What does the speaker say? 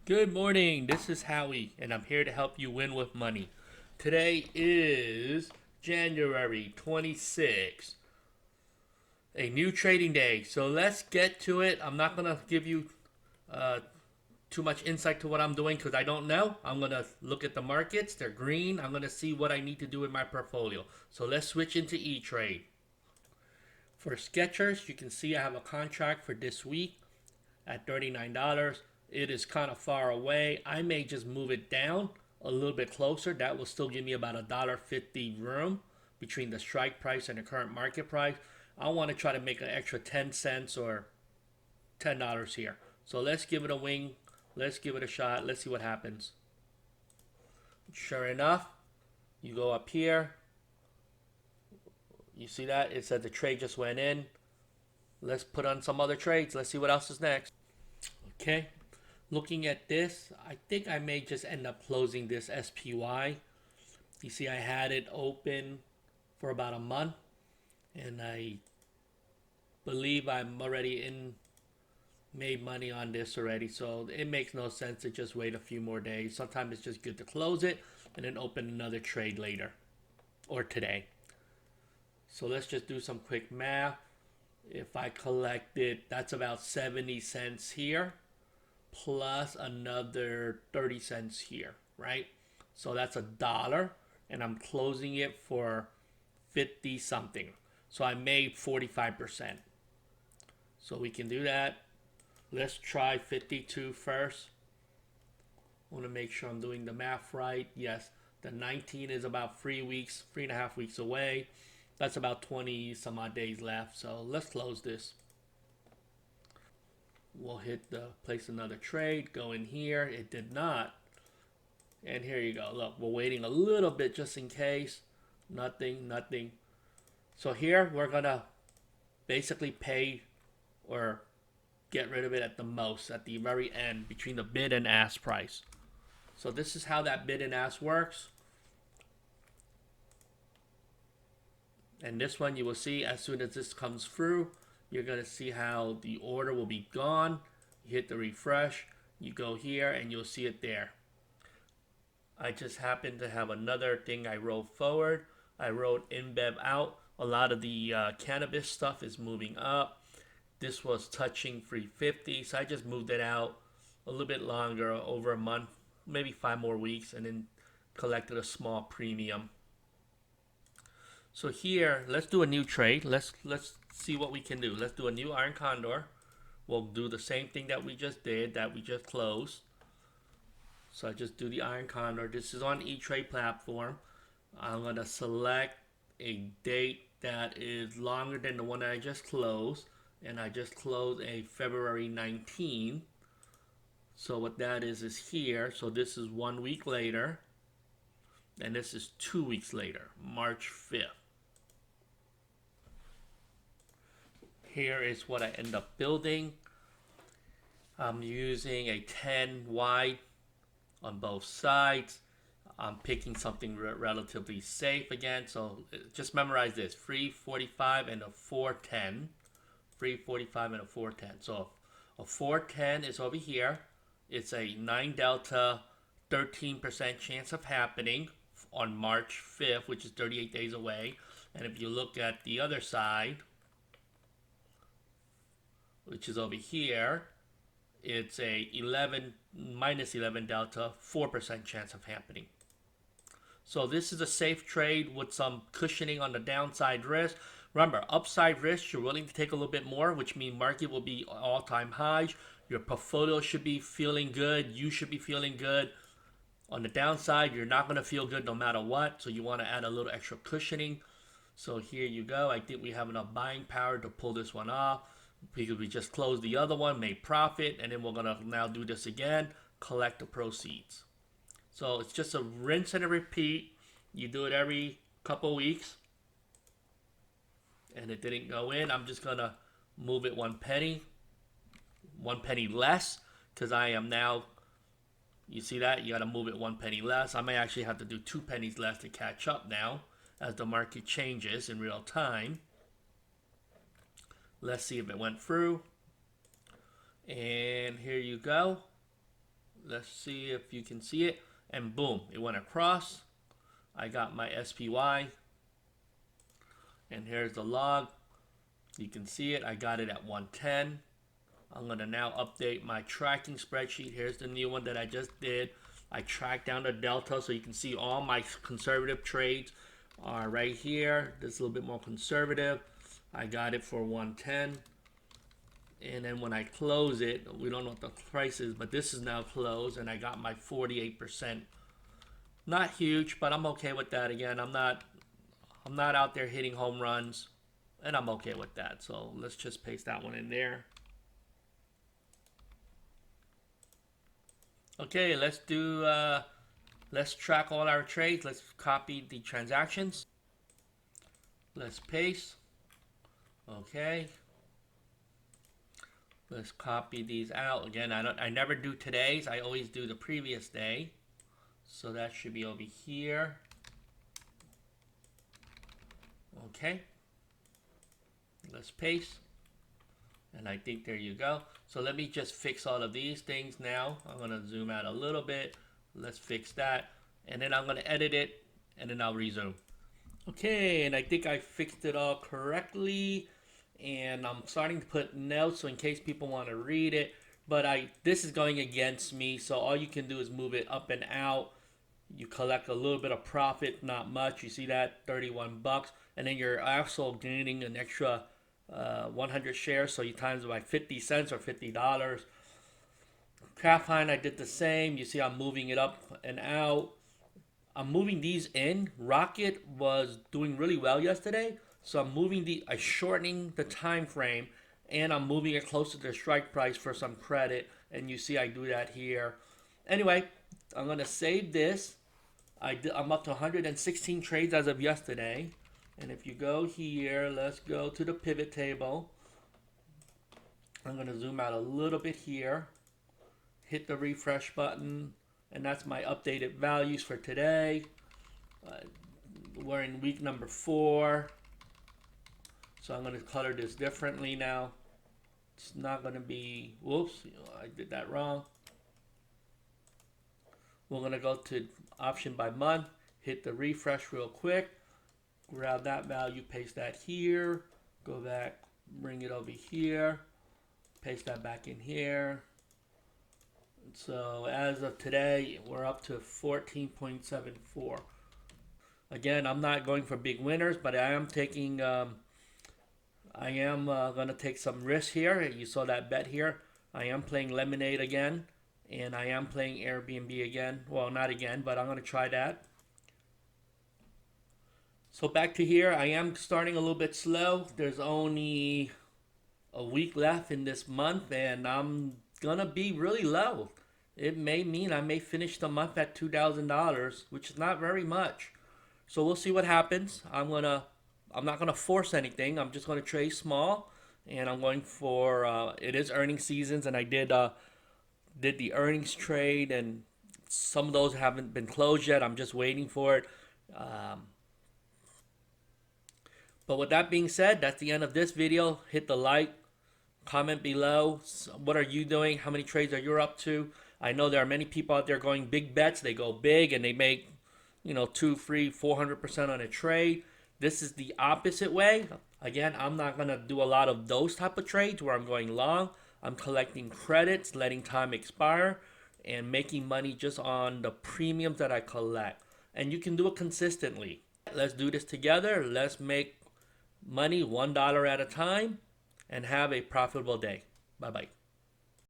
Good morning, this is Howie, and I'm here to help you win with money. Today is January 26th, a new trading day. So let's get to it. I'm not going to give you uh, too much insight to what I'm doing because I don't know. I'm going to look at the markets, they're green. I'm going to see what I need to do in my portfolio. So let's switch into ETrade. For Skechers, you can see I have a contract for this week at $39. It is kind of far away. I may just move it down a little bit closer. That will still give me about $1.50 room between the strike price and the current market price. I want to try to make an extra 10 cents or $10 here. So let's give it a wing. Let's give it a shot. Let's see what happens. Sure enough, you go up here. You see that? It said the trade just went in. Let's put on some other trades. Let's see what else is next. Okay. Looking at this, I think I may just end up closing this SPY. You see, I had it open for about a month, and I believe I'm already made money on this already. So it makes no sense to just wait a few more days. Sometimes it's just good to close it and then open another trade later or today. So let's just do some quick math. If I collect it, that's about 70 cents here plus another 30 cents here, right? So that's $1, and I'm closing it for 50 something. So I made 45%. So we can do that. Let's try 52 first. I want to make sure I'm doing the math right. Yes, the 19 is about 3.5 weeks away. That's about 20 some odd days left. So let's close this. We'll hit the place another trade, go in here. It did not. And here you go. Look, we're waiting a little bit just in case. Nothing. So here we're going to basically pay or get rid of it at the most, at the very end, between the bid and ask price. So this is how that bid and ask works. And this one you will see as soon as this comes through, you're going to see how the order will be gone. You hit the refresh, you go here, and you'll see it there. I just happen to have another thing I wrote forward. I wrote InBev out. A lot of the cannabis stuff is moving up. This was touching 350, so I just moved it out a little bit longer, over a month, maybe 5 more weeks, and then collected a small premium. So here, let's do a new trade. Let's see what we can do. Let's do a new Iron Condor. We'll do the same thing that we just did, that we just closed. So I just do the Iron Condor. This is on ETrade platform. I'm going to select a date that is longer than the one that I just closed. And I just closed a February 19. So what that is here. So this is 1 week later. And this is 2 weeks later, March 5th. Here is what I end up building. I'm using a 10 wide on both sides. I'm picking something relatively safe again. So just memorize this: 345 and a 410. 345 and a 410. So a 410 is over here. It's a 9 delta, 13% chance of happening on March 5th, which is 38 days away. And if you look at the other side, which is over here, it's a minus 11 delta, 4% chance of happening. So this is a safe trade with some cushioning on the downside risk. Remember, upside risk, you're willing to take a little bit more, which means market will be all-time highs. Your portfolio should be feeling good. You should be feeling good. On the downside, you're not going to feel good no matter what, so you want to add a little extra cushioning. So here you go. I think we have enough buying power to pull this one off, because we just closed the other one, made profit, and then we're going to now do this again, collect the proceeds. So it's just a rinse and a repeat. You do it every couple weeks. And it didn't go in. I'm just going to move it 1 penny. 1 penny less, because I am now, you see that? You got to move it 1 penny less. I may actually have to do 2 pennies less to catch up now as the market changes in real time. Let's see if it went through. And here you go. Let's see if you can see it. And boom, it went across. I got my SPY. And here's the log. You can see it. I got it at 110. I'm going to now update my tracking spreadsheet. Here's the new one that I just did. I tracked down the delta so you can see all my conservative trades are right here. This is a little bit more conservative. I got it for 110. And then when I close it, we don't know what the price is, but this is now closed and I got my 48%. Not huge, but I'm okay with that. Again, I'm not out there hitting home runs, and I'm okay with that. So let's just paste that one in there. Okay, let's track all our trades. Let's copy the transactions. Let's paste. Okay. Let's copy these out. Again, I never do today's. I always do the previous day. So that should be over here. Okay. Let's paste. And I think there you go. So let me just fix all of these things now. I'm going to zoom out a little bit. Let's fix that. And then I'm going to edit it. And then I'll resume. Okay, and I think I fixed it all correctly. And I'm starting to put notes so in case people want to read it. But this is going against me. So all you can do is move it up and out. You collect a little bit of profit, not much. You see that? 31 bucks. And then you're also gaining an extra 100 shares, so you times it by 50 cents or $50. Craftline, I did the same. You see I'm moving it up and out. I'm moving these in. Rocket was doing really well yesterday, so I'm moving shortening the time frame, and I'm moving it closer to the strike price for some credit. And you see I do that here. Anyway, I'm gonna save this. I'm up to 116 trades as of yesterday. And if you go here, let's go to the pivot table. I'm going to zoom out a little bit here. Hit the refresh button. And that's my updated values for today. We're in week number 4. So I'm going to color this differently now. It's not going to be, whoops, I did that wrong. We're going to go to option by month. Hit the refresh real quick. Grab that value, paste that here, go back, bring it over here, paste that back in here. So as of today, we're up to 14.74. Again, I'm not going for big winners, but I am taking, going to take some risks here. You saw that bet here. I am playing Lemonade again, and I am playing Airbnb again. Well, not again, but I'm going to try that. So back to here, I am starting a little bit slow. There's only a week left in this month, and I'm going to be really low. It may mean I may finish the month at $2,000, which is not very much. So we'll see what happens. I'm not going to force anything. I'm just going to trade small, and I'm going for, it is earnings seasons, and I did the earnings trade, and some of those haven't been closed yet. I'm just waiting for it. But with that being said, that's the end of this video. Hit the like, comment below. What are you doing? How many trades are you up to? I know there are many people out there going big bets. They go big and they make, 2, 3, 400% on a trade. This is the opposite way. Again, I'm not going to do a lot of those type of trades where I'm going long. I'm collecting credits, letting time expire, and making money just on the premiums that I collect. And you can do it consistently. Let's do this together. Let's make money $1 at a time and have a profitable day. Bye-bye.